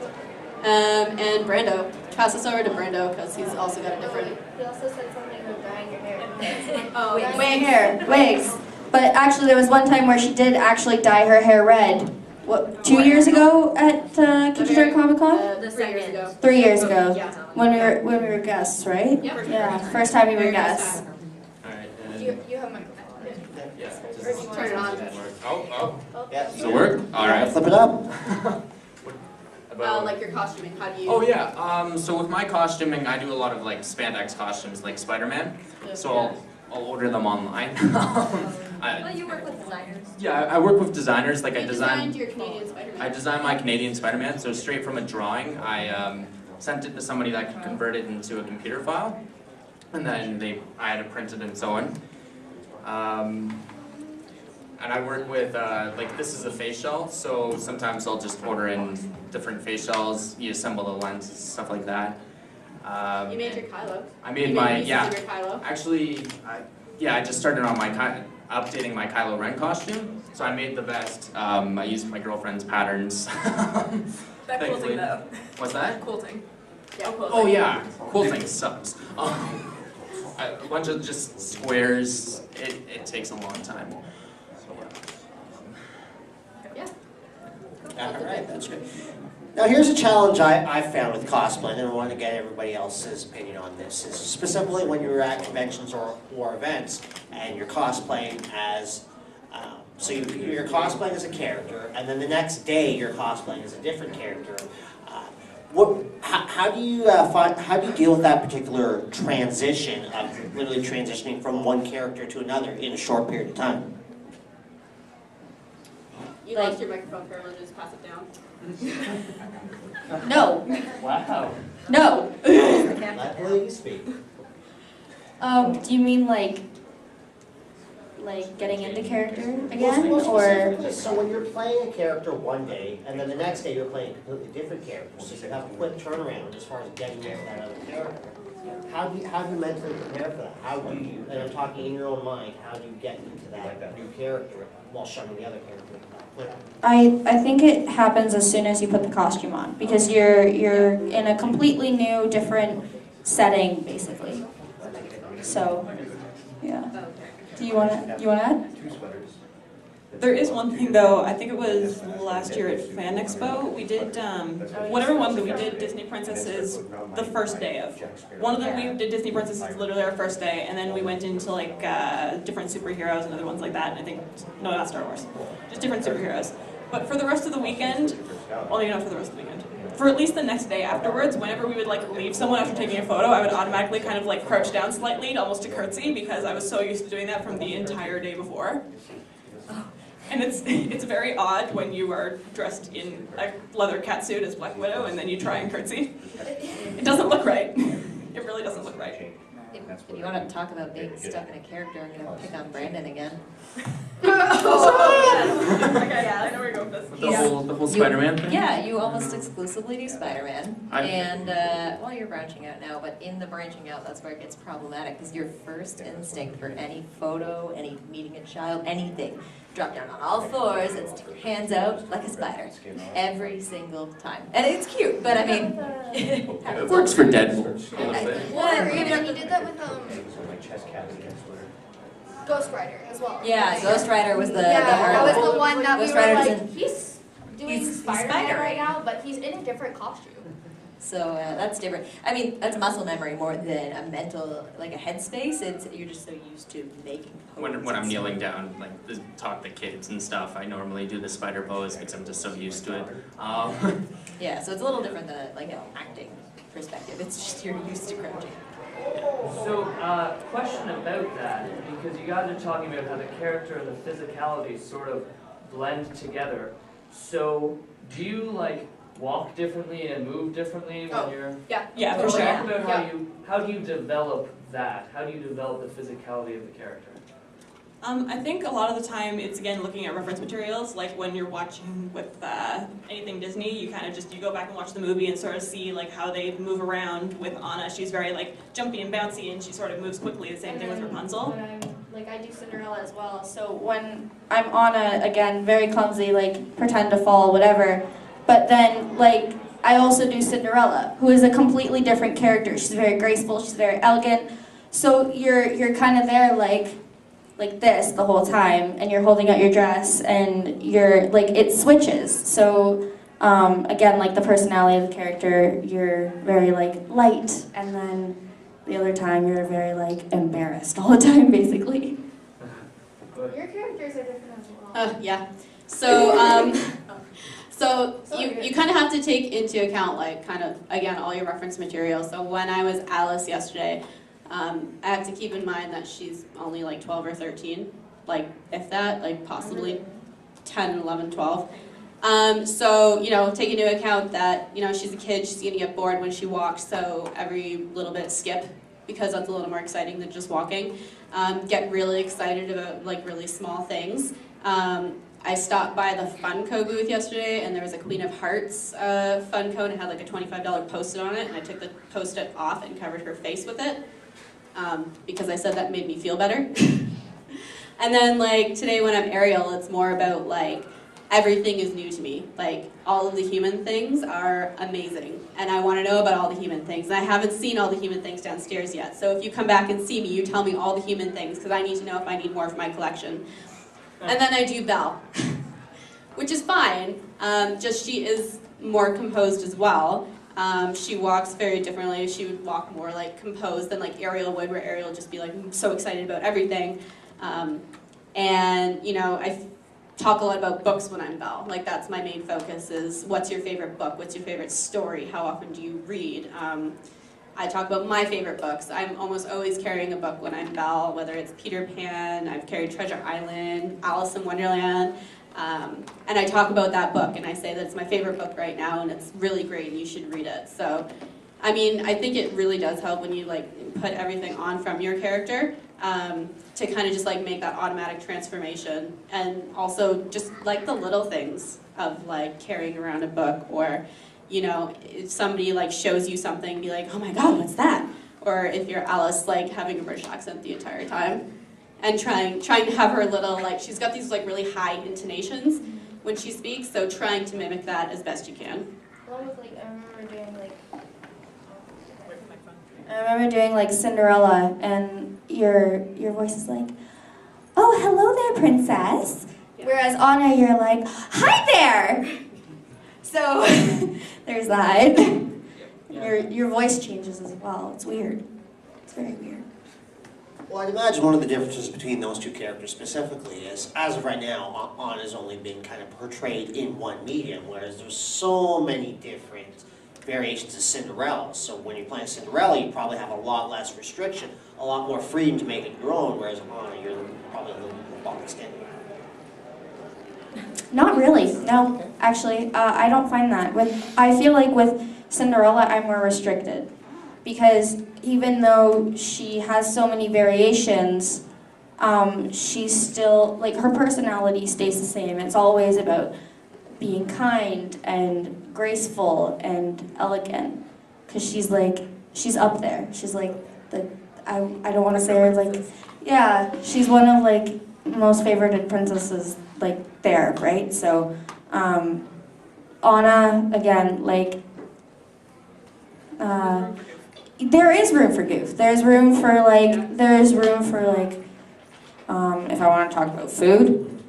And Brando. Pass this over to Brando because he's also got a different. He also said something about dyeing your hair. Oh, Wigs. But actually, there was one time where she did actually dye her hair red. What, 2 years ago at Kitchener Comic Con? 3 years ago. 3 years ago, Yeah. when we were guests, right? Yep. Yeah, first time we were guests. Alright, You have my yeah. Turn it on. Oh. Yeah. Does it work? Alright. Flip it up. Like your costuming, how do you? Oh yeah, so with my costuming, I do a lot of like spandex costumes, like Spider-Man. So I'll order them online. Well, you work with designers. Yeah, I work with designers. Like I You design. designed your Canadian Spider-Man. I designed my Canadian Spider-Man. So straight from a drawing, I sent it to somebody that could convert it into a computer file, and then I had it printed and so on. And I work with, like this is a face shell, so sometimes I'll just order in different face shells, you assemble the lenses, stuff like that. You made your Kylo. I made You my, pieces yeah. of your Kylo. Actually, I just started on my, updating my Kylo Ren costume, so I made the vest. I used my girlfriend's patterns. That quilting though. What's that? Quilting. Oh yeah, quilting sucks. A bunch of just squares, it takes a long time. Yeah. Alright, that's great. Now here's a challenge I found with cosplay, and I want to get everybody else's opinion on this, is specifically when you're at conventions or events, and you're cosplaying as, so you're cosplaying as a character, and then the next day you're cosplaying as a different character. How do you deal with that particular transition of literally transitioning from one character to another in a short period of time? You lost your microphone for everyone, just pass it down. No, Wow. no. Let the lady speak. Do you mean like getting into character again, or? So when you're playing a character one day, and then the next day you're playing a completely different character, so you have a quick turnaround as far as getting into that other character. How do you mentally prepare for that? How do you, and I'm talking in your own mind, how do you get into that new character while showing the other character? I think it happens as soon as you put the costume on, because you're in a completely new, different setting, basically. So, yeah. Do you wanna add? There is one thing though, I think it was last year at Fan Expo, we did, whatever one that we did Disney Princesses the first day of. One of them we did Disney Princesses literally our first day, and then we went into like different superheroes and other ones like that, and I think, no, not Star Wars, just different superheroes. But for the rest of the weekend, well maybe not for the rest of the weekend, for at least the next day afterwards, whenever we would like leave someone after taking a photo, I would automatically kind of like crouch down slightly, almost to curtsy, because I was so used to doing that from the entire day before. And it's very odd when you are dressed in a leather catsuit as Black Widow and then you try and curtsy. It doesn't look right. It really doesn't look right. If you want to talk about being stuck in a character, I'm going to pick on Brandon again. Okay, yeah, I know where you're going with this. The whole Spider-Man thing? Yeah, you almost exclusively do Spider-Man. I- And, well, you're branching out now, but in the branching out, that's where it gets problematic, because your first instinct for any photo, any meeting a child, anything, drop down on all fours and stick your hands out like a spider. Every single time. And it's cute, but I mean... It works for Deadpool. Or even you did that with Ghost Rider as well. Yeah, Ghost Rider was the that hard was one. the one that Ghost we were Rider's like, in- he's doing he's Spider-Man Spider. right now, but he's in a different costume. So that's different. I mean, that's muscle memory more than a mental, like a headspace. It's you're just so used to making poses. When I'm kneeling down, like to talk to kids and stuff, I normally do the spider pose because I'm just so used to it. Yeah, so it's a little different than like an acting perspective. It's just you're used to crouching. So, question about that, because you guys are talking about how the character and the physicality sort of blend together. So, do you like walk differently and move differently when you're? Yeah, for sure. Talk about how do you develop that? How do you develop the physicality of the character? I think a lot of the time it's again looking at reference materials, like when you're watching with anything Disney, you kind of just, you go back and watch the movie and sort of see like how they move around with Anna. She's very like jumpy and bouncy and she sort of moves quickly, the same thing with Rapunzel. Like I do Cinderella as well, so when I'm Anna, again, very clumsy, like pretend to fall, whatever, but then like I also do Cinderella, who is a completely different character. She's very graceful, she's very elegant, so you're kind of there like this the whole time, and you're holding out your dress, and you're like, it switches. So again, like the personality of the character, you're very like light, and then the other time you're very like embarrassed all the time, basically. Your characters are different as well. Yeah. So, so you kind of have to take into account, like, kind of, again, all your reference material. So when I was Alice yesterday, I have to keep in mind that she's only like 12 or 13, like, if that, like, possibly 10, 11, 12. So, you know, take into account that, you know, she's a kid, she's gonna get bored when she walks, so every little bit skip, because that's a little more exciting than just walking. Get really excited about, like, really small things. I stopped by the Funko booth yesterday, and there was a Queen of Hearts Funko, and it had like a $25 post-it on it, and I took the post-it off and covered her face with it, because I said that made me feel better. And then, like, today when I'm Ariel, it's more about, like, everything is new to me. Like, all of the human things are amazing, and I want to know about all the human things, and I haven't seen all the human things downstairs yet. So if you come back and see me, you tell me all the human things, because I need to know if I need more for my collection. And then I do Belle, which is fine, just she is more composed as well. She walks very differently. She would walk more like composed than like Ariel would, where Ariel would just be like so excited about everything. And, you know, I talk a lot about books when I'm Belle. Like, that's my main focus is, what's your favorite book? What's your favorite story? How often do you read? I talk about my favorite books. I'm almost always carrying a book when I'm Belle, whether it's Peter Pan, I've carried Treasure Island, Alice in Wonderland, and I talk about that book, and I say that it's my favorite book right now, and it's really great, and you should read it. So, I mean, I think it really does help when you, like, put everything on from your character, to kind of just, like, make that automatic transformation, and also just, like, the little things of, like, carrying around a book, or, you know, if somebody like shows you something, be like, oh my god, what's that? or if you're Alice, like having a British accent the entire time, and trying to have her little, like, she's got these like really high intonations when she speaks, so trying to mimic that as best you can. Along with I remember doing like Cinderella, and your voice is like, "Oh, hello there, princess." Yeah. Whereas Anna, you're like, "Hi there." So there's that. Your voice changes as well. It's weird. It's very weird. Well, I'd imagine one of the differences between those two characters specifically is, as of right now, Anna's only been kind of portrayed in one medium, whereas there's so many different variations of Cinderella. So when you're playing Cinderella, you probably have a lot less restriction, a lot more freedom to make it your own, whereas Anna, you're probably a little bit more boxed in. Not really. No, actually, I don't find that. I feel like with Cinderella, I'm more restricted. Because even though she has so many variations, she's still, like, her personality stays the same. It's always about being kind and graceful and elegant. Because she's up there. She's like, I don't want to say her, like, yeah, she's one of, like, most favorited princesses, like, there, right? So, Anna, again, like, there is room for goof. There's room for if I want to talk about food,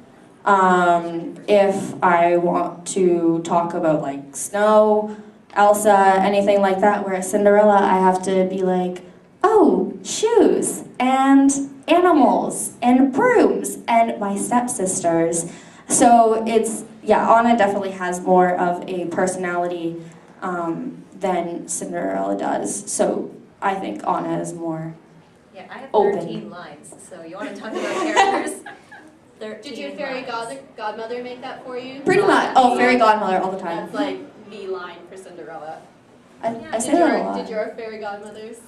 if I want to talk about like snow, Elsa, anything like that. Whereas Cinderella, I have to be like, oh, shoes and animals and brooms and my stepsisters. So Anna definitely has more of a personality than Cinderella does. So I think Anna is more Yeah, I have open. 13 lines, so you want to talk about characters? 13 Did your fairy lines. godmother make that for you? Pretty much. Oh, fairy godmother all the time. That's like the line for Cinderella. I say that a lot. Did your fairy godmothers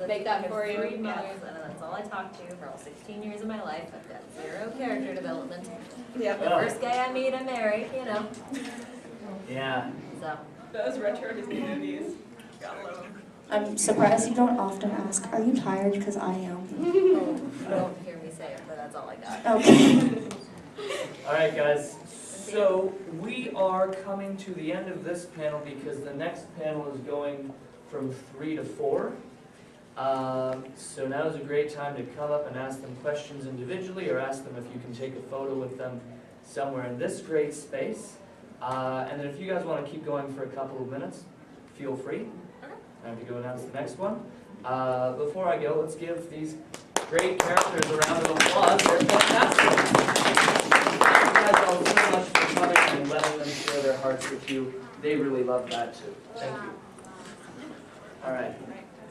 make that for you? Three mothers, and that's all I talked to for all 16 years of my life. I've got zero character development. Yeah. The first guy I meet, I marry, you know. Yeah. So. Those retro Disney movies. Gotta love them. I'm surprised you don't often ask, are you tired? Because I am. Oh, you don't hear me say it, but that's all I got. Okay. All right, guys. So we are coming to the end of this panel because the next panel is going from 3 to 4. So now is a great time to come up and ask them questions individually, or ask them if you can take a photo with them somewhere in this great space. And then if you guys want to keep going for a couple of minutes, feel free. Time to go announce the next one. Before I go, let's give these great characters a round of applause. They're fantastic. Thank you guys all so much for coming and letting them share their hearts with you. They really love that too. Thank you. All right.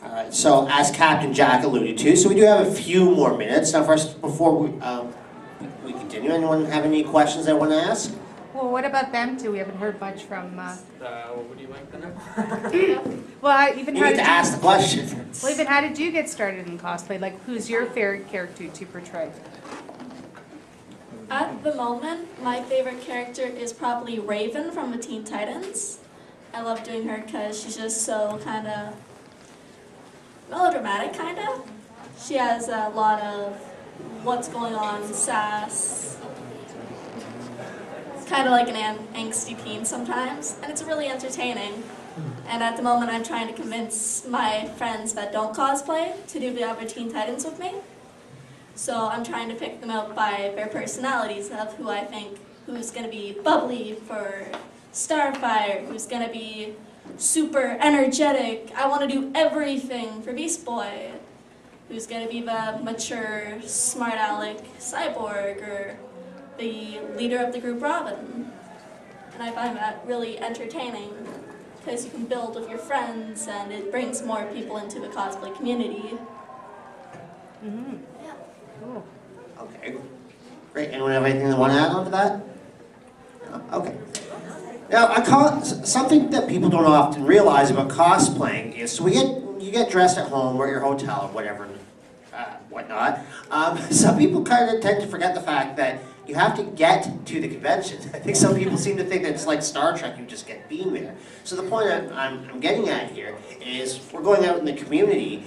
All right, so as Captain Jack alluded to, so we do have a few more minutes. Now first, before we continue, anyone have any questions they want to ask? Well, what about them too? We haven't heard much from. What would you like to know? Well, even You how need did to ask the question. Well, even how did you get started in cosplay? Like, who's your favorite character to portray? At the moment, my favorite character is probably Raven from the Teen Titans. I love doing her because she's just so kind of melodramatic, kind of. She has a lot of what's going on, sass. It's kind of like an angsty teen sometimes, and it's really entertaining. And at the moment, I'm trying to convince my friends that don't cosplay to do the other Teen Titans with me. So I'm trying to pick them out by their personalities of who I think, who's going to be bubbly for Starfire, who's going to be super energetic, I want to do everything for Beast Boy, who's going to be the mature, smart aleck cyborg, or the leader of the group Robin. And I find that really entertaining because you can build with your friends and it brings more people into the cosplay community. Mm-hmm. Yeah. Cool. Okay, great. Anyone have anything they want to add on to that? No? Okay. Now, I call it something that people don't often realize about cosplaying is, so you get dressed at home or at your hotel or whatever, whatnot. Some people kind of tend to forget the fact that you have to get to the convention. I think some people seem to think that it's like Star Trek, you just get beamed there. So the point I'm getting at here is we're going out in the community,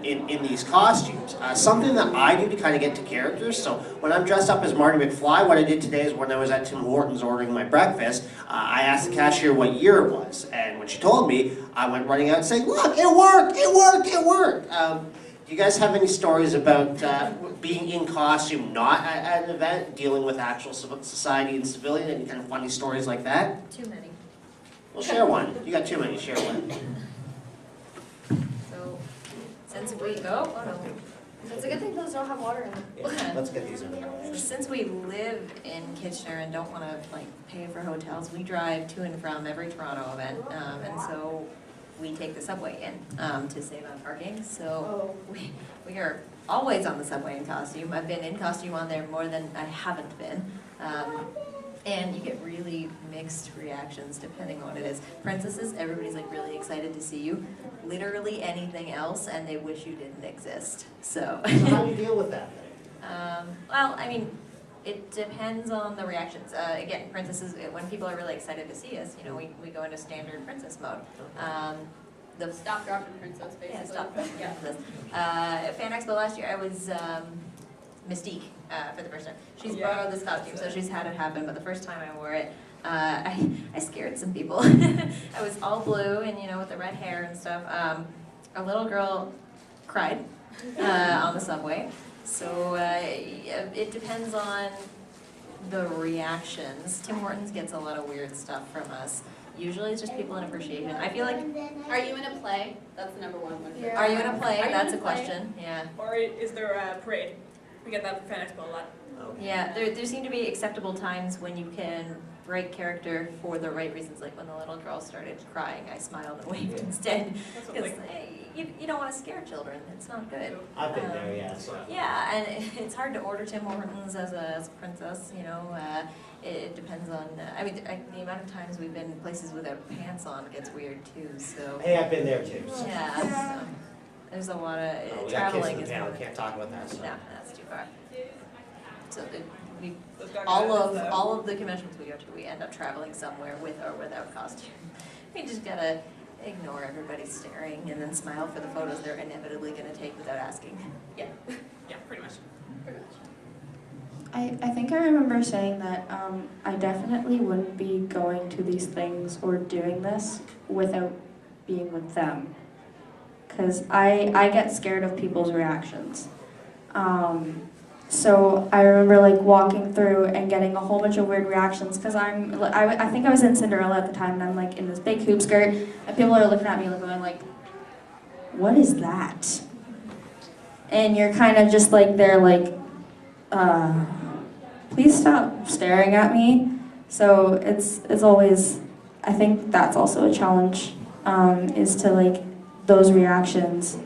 in these costumes. Something that I do to kind of get to characters. So when I'm dressed up as Marty McFly, what I did today is when I was at Tim Hortons ordering my breakfast, I asked the cashier what year it was. And when she told me, I went running out saying, look, it worked, it worked, it worked. Do you guys have any stories about being in costume, not at an event, dealing with actual society and civilian, any kind of funny stories like that? Too many. Well, share one. You got too many, share one. So, since we go, oh no. It's a good thing those don't have water in them. Yeah, let's get these in. So since we live in Kitchener and don't want to like pay for hotels, we drive to and from every Toronto event, and so we take the subway in to save on parking. So we are always on the subway in costume. I've been in costume on there more than I haven't been. And you get really mixed reactions depending on what it is. Princesses, everybody's like really excited to see you. Literally anything else, and they wish you didn't exist. So how do you deal with that? Well, I mean, it depends on the reactions. Again, princesses, when people are really excited to see us, you know, we go into standard princess mode. The Stop, drop, and princess, basically. Yeah, stop, drop, and princess. Fan Expo last year, I was Mystique for the first time. She's borrowed this costume, so she's had it happen, but the first time I wore it, I scared some people. I was all blue and, you know, with the red hair and stuff. A little girl cried on the subway. So it depends on the reactions. Tim Hortons gets a lot of weird stuff from us. Usually it's just people in appreciation. I feel like... Are you in a play? That's the number one one. Yeah. Are you in a play? Are you That's in a play? question. Yeah. Or is there a parade? We get that for Fan Expo a lot. Yeah, there seem to be acceptable times when you can break character for the right reasons. Like when the little girl started crying, I smiled and waved instead. Because you don't want to scare children. It's not good. I've been there, yeah. So. Yeah, and it's hard to order Tim Hortons as a princess, you know. It depends on, I mean, the amount of times we've been places without pants on gets weird too, so. Hey, I've been there too. So. Yeah, so there's a lot of, we got traveling kids is in town. hard. We can't talk about that. So. No, that's too far. So all of the conventions we go to, we end up traveling somewhere with or without costume. We just gotta ignore everybody staring and then smile for the photos they're inevitably gonna take without asking. Yeah. Yeah, pretty much. I think I remember saying that I definitely wouldn't be going to these things or doing this without being with them. Because I get scared of people's reactions. So I remember like walking through and getting a whole bunch of weird reactions because I think I was in Cinderella at the time and I'm like in this big hoop skirt and people are looking at me going like, what is that? And you're kind of just like there like, please stop staring at me. So it's always, I think that's also a challenge, is to like those reactions,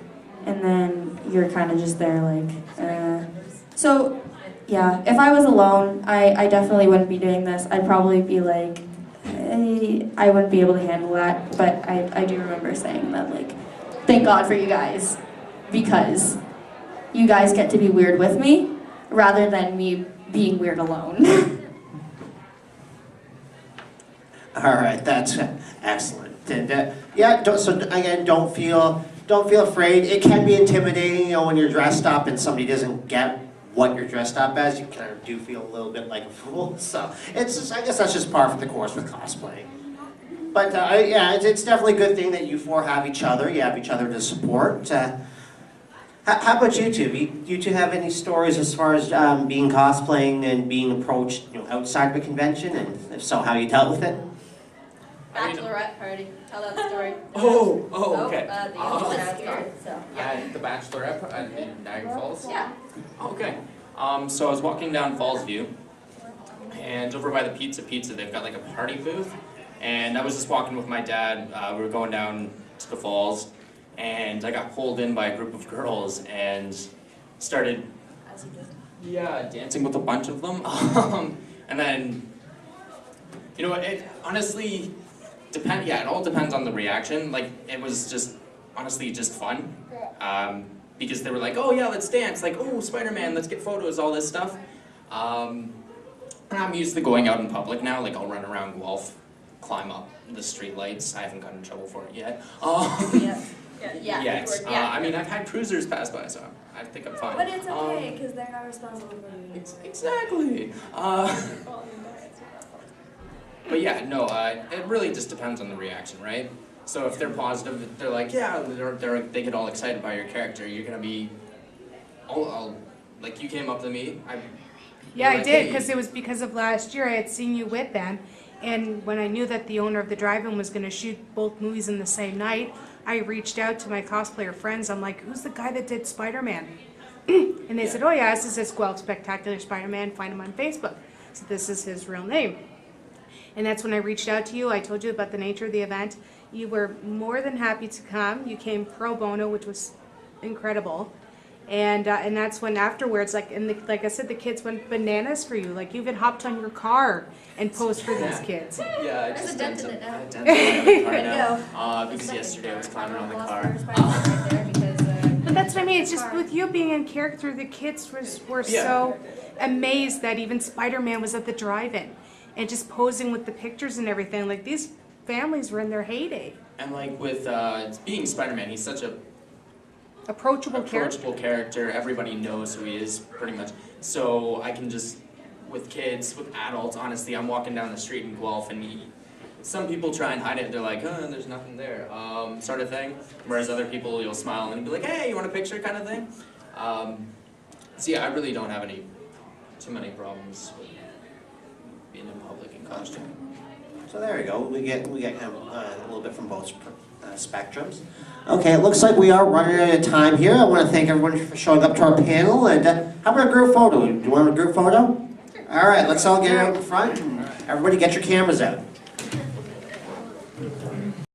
and then you're kind of just there like, So yeah, if I was alone, I definitely wouldn't be doing this. I'd probably be like, I wouldn't be able to handle that, but I do remember saying that like, thank God for you guys, because you guys get to be weird with me, rather than me being weird alone. All right, that's excellent. And yeah, so again, don't feel afraid. It can be intimidating, you know, when you're dressed up and somebody doesn't get what you're dressed up as. You kind of do feel a little bit like a fool. So it's just, I guess that's just par for the course with cosplaying. But yeah, it's definitely a good thing that you four have each other. You have each other to support. How about you two? You two have any stories as far as being cosplaying and being approached, you know, outside of a convention, and if so, how you dealt with it? Bachelorette party. Tell that story. Okay. The Bachelorette card, so. At the Bachelorette in Niagara Falls? Yeah. Okay. So I was walking down Fallsview, and over by the Pizza, they've got like a party booth, and I was just walking with my dad. We were going down to the falls, and I got pulled in by a group of girls and started, dancing with a bunch of them. And then, you know, it honestly depends. Yeah, it all depends on the reaction. Like, it was just honestly just fun. Because they were like, oh yeah, let's dance, like, oh, Spider-Man, let's get photos, all this stuff. And I'm used to going out in public now, like I'll run around Guelph, climb up the street lights. I haven't gotten in trouble for it yet. Yeah. Yet. Yeah. I mean, I've had cruisers pass by, so I think I'm fine. But it's okay, because they're not responsible for you. Exactly. But yeah, no, it really just depends on the reaction, right? So if they're positive, they're like, yeah, they get all excited by your character, you're gonna be, like you came up to me, Yeah, I like, did, hey. because it was because of last year I had seen you with them, and when I knew that the owner of the drive-in was going to shoot both movies in the same night, I reached out to my cosplayer friends. I'm like, who's the guy that did Spider-Man? And they said, oh yeah, this is Guelph Spectacular Spider-Man, find him on Facebook. So this is his real name. And that's when I reached out to you. I told you about the nature of the event. You were more than happy to come. You came pro bono, which was incredible. And that's when afterwards, like like I said, the kids went bananas for you. Like you even hopped on your car and posed for these kids. Yeah, I There's just a dent in it now. dented my car There you now. go. Because yesterday I was climbing on the car. Right there because, But that's what I mean. It's just with you being in character, the kids were so amazed that even Spider-Man was at the drive-in and just posing with the pictures and everything. Like these families were in their heyday. And like with being Spider-Man, he's such a Approachable character. Everybody knows who he is, pretty much. So I can just, with kids, with adults, honestly, I'm walking down the street in Guelph and some people try and hide it. They're like, oh, there's nothing there, sort of thing. Whereas other people, you'll smile and be like, hey, you want a picture, kind of thing. So yeah, I really don't have too many problems with being in public in costume. So there we go. We get kind of a little bit from both spectrums. Okay, it looks like we are running out of time here. I want to thank everyone for showing up to our panel. And how about a group photo? Do you want a group photo? All right, let's all get out in front. And everybody get your cameras out.